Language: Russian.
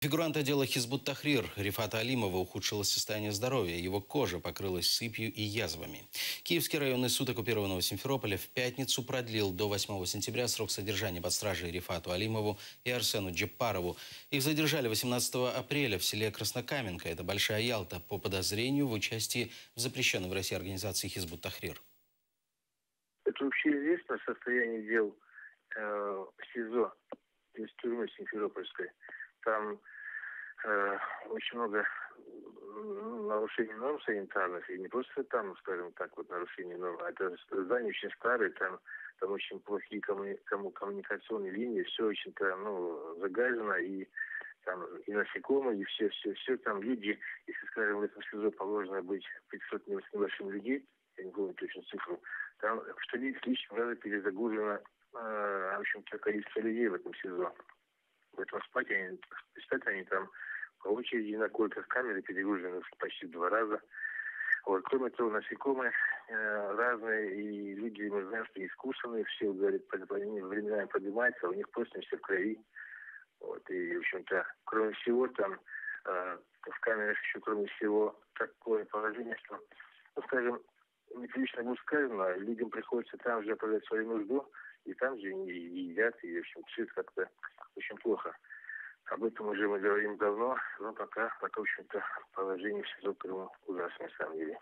Фигуранта дела Хизбут Тахрир Рифата Алимова ухудшилось состояние здоровья. Его кожа покрылась сыпью и язвами. Киевский районный суд оккупированного Симферополя в пятницу продлил до 8 сентября срок содержания под стражей Рифату Алимову и Арсену Джеппарову. Их задержали 18 апреля в селе Краснокаменка, это Большая Ялта, по подозрению в участии в запрещенной в России организации Хизбут Тахрир. Это вообще известно состояние дел в СИЗО, то есть тюрьмы Симферопольской. Там очень много нарушений норм санитарных, и не просто там, скажем так, вот нарушение норм, а это здание очень старое, там очень плохие коммуникационные линии, все очень там, загажено, и там и насекомые, и все там люди, если, скажем, в этом СИЗО положено быть 500 небольшим людей, я не помню точно цифру, там в штабе слишком раза перезагружено, в общем-то, количество людей в этом СИЗО. Поэтому спать они там по очереди на койках, камеры перегружены почти в 2 раза. Вот. Кроме того, насекомые разные, и люди, мы знаем, что искусственные, все, говорят, временами поднимаются, а у них просто все в крови. Вот. И, в общем-то, кроме всего, там в камерах еще, кроме всего, такое положение, что, скажем, неприлично будет сказано, людям приходится там же оправдать свою нужду, и там же и едят, и, в общем, все это как-то очень плохо. Об этом уже мы говорим давно, но пока в общем-то, положение в СИЗО Крыма ужасное, на самом деле.